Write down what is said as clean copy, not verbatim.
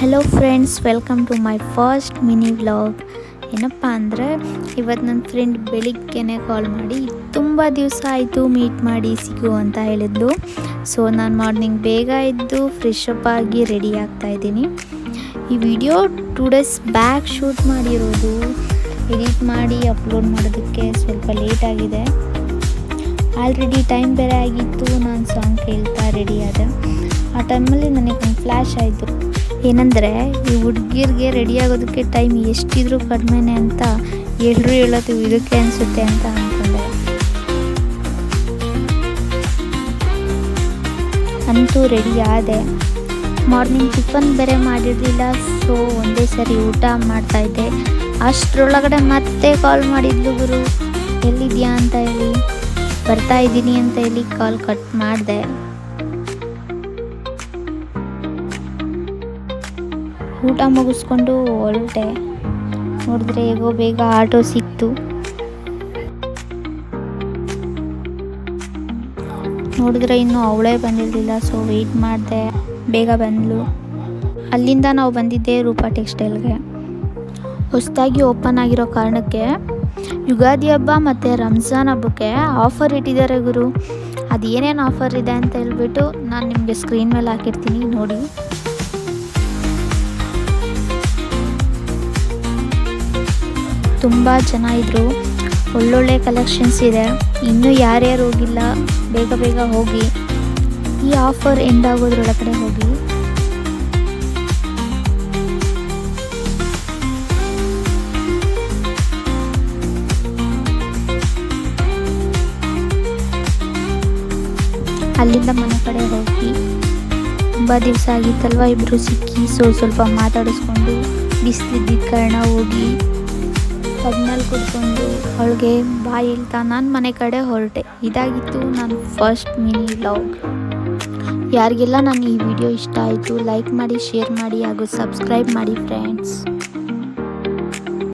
Hello friends, welcome to my first mini vlog. ಏನಪ್ಪ ಅಂದರೆ ಇವತ್ತು ನನ್ನ ಫ್ರೆಂಡ್ ಬೆಳಿಗ್ಗೆನೇ ಕಾಲ್ ಮಾಡಿ ತುಂಬ ದಿವಸ ಆಯಿತು ಮೀಟ್ ಮಾಡಿ ಸಿಗು ಅಂತ ಹೇಳಿದ್ಲು. ಸೊ ನಾನು ಮಾರ್ನಿಂಗ್ ಬೇಗ ಎದ್ದು ಫ್ರೆಶ್ ಅಪ್ ಆಗಿ ರೆಡಿ ಆಗ್ತಾಯಿದ್ದೀನಿ. ಈ ವಿಡಿಯೋ 2 days ಬ್ಯಾಕ್ ಶೂಟ್ ಮಾಡಿರೋದು. ಎಡಿಟ್ ಮಾಡಿ ಅಪ್ಲೋಡ್ ಮಾಡೋದಕ್ಕೆ ಸ್ವಲ್ಪ ಲೇಟ್ ಆಗಿದೆ. ಆಲ್ರೆಡಿ ಟೈಮ್ ಬೇರೆ ಆಗಿತ್ತು. ನಾನು ಸಾಂಗ್ ಕೇಳ್ತಾ ರೆಡಿ ಆದೆ. ಆ ಟೈಮಲ್ಲಿ ನನಗೆ ಒಂದು ಫ್ಲ್ಯಾಶ್ ಆಯಿತು. ಏನಂದರೆ ಈ ಹುಡುಗಿರಿಗೆ ರೆಡಿ ಆಗೋದಕ್ಕೆ ಟೈಮ್ ಎಷ್ಟಿದ್ರೂ ಕಡಿಮೆನೇ ಅಂತ ಎಲ್ಲರೂ ಹೇಳೋದು ಇದಕ್ಕೆ ಅನಿಸುತ್ತೆ ಅಂತ ಅಂದ್ಕೊಂಡೆ. ಅಂತೂ ರೆಡಿ ಆದೆ. ಮಾರ್ನಿಂಗ್ ಟಿಫನ್ ಬೇರೆ ಮಾಡಿರಲಿಲ್ಲ. ಸೊ ಒಂದೇ ಸರಿ ಊಟ ಮಾಡ್ತಾಯಿದ್ದೆ. ಅಷ್ಟರೊಳಗಡೆ ಮತ್ತೆ ಕಾಲ್ ಮಾಡಿದ್ಲು. ಗುರು ಎಲ್ಲಿದೆಯಾ ಅಂತ ಹೇಳಿ, ಬರ್ತಾ ಇದ್ದೀನಿ ಅಂತ ಹೇಳಿ ಕಾಲ್ ಕಟ್ ಮಾಡಿದೆ. ಊಟ ಮುಗಿಸ್ಕೊಂಡು ಹೊರಟೆ. ನೋಡಿದ್ರೆ ಹೇಗೋ ಬೇಗ ಆಟೋ ಸಿಕ್ತು. ನೋಡಿದ್ರೆ ಇನ್ನೂ ಅವಳೇ ಬಂದಿರಲಿಲ್ಲ. ಸೊ ವೆಯ್ಟ್ ಮಾಡಿದೆ. ಬೇಗ ಬಂದಳು. ಅಲ್ಲಿಂದ ನಾವು ಬಂದಿದ್ದೆ ರೂಪಾ ಟೆಕ್ಸ್ಟೈಲ್ಗೆ. ಹೊಸದಾಗಿ ಓಪನ್ ಆಗಿರೋ ಕಾರಣಕ್ಕೆ ಯುಗಾದಿ ಹಬ್ಬ ಮತ್ತು ರಂಜಾನ್ ಹಬ್ಬಕ್ಕೆ ಆಫರ್ ಇಟ್ಟಿದ್ದಾರೆ ಗುರು. ಅದು ಏನೇನು ಆಫರ್ ಇದೆ ಅಂತ ಹೇಳ್ಬಿಟ್ಟು ನಾನು ನಿಮಗೆ ಸ್ಕ್ರೀನ್ ಮೇಲೆ ಹಾಕಿರ್ತೀನಿ, ನೋಡಿ. ತುಂಬ ಜನ ಇದ್ದರು. ಒಳ್ಳೊಳ್ಳೆ ಕಲೆಕ್ಷನ್ಸ್ ಇದೆ. ಇನ್ನೂ ಯಾರ್ಯಾರು ಹೋಗಿಲ್ಲ ಬೇಗ ಬೇಗ ಹೋಗಿ. ಈ ಆಫರ್ ಎಂಡ್ ಆಗೋದ್ರೊಳಗಡೆ ಹೋಗಿ. ಅಲ್ಲಿಂದ ಮನೆ ಕಡೆ ಹೋಗಿ. ತುಂಬ ದಿವಸ ಆಗಿತ್ತಲ್ವ ಇಬ್ಬರು ಸಿಕ್ಕಿ. ಸೊ ಸ್ವಲ್ಪ ಮಾತಾಡಿಸ್ಕೊಂಡು ಬಿಸಿಲಿದ್ದಿದ್ದ ಕಾರಣ ಹೋಗಿ ಪಗ್ನಲ್ಲಿ ಕುತ್ಕೊಂಡು ಅವಳಿಗೆ ಬಾಯ್ ಹೇಳ್ತಾ ನಾನು ಮನೆ ಕಡೆ ಹೊರಟೆ. ಇದಾಗಿತ್ತು ನನ್ನ ಫಸ್ಟ್ ಮಿನಿ ವ್ಲಾಗ್. ಯಾರಿಗೆಲ್ಲ ನನ್ನ ಈ ವಿಡಿಯೋ ಇಷ್ಟ ಆಯಿತು ಲೈಕ್ ಮಾಡಿ, ಶೇರ್ ಮಾಡಿ ಹಾಗೂ ಸಬ್ಸ್ಕ್ರೈಬ್ ಮಾಡಿ ಫ್ರೆಂಡ್ಸ್.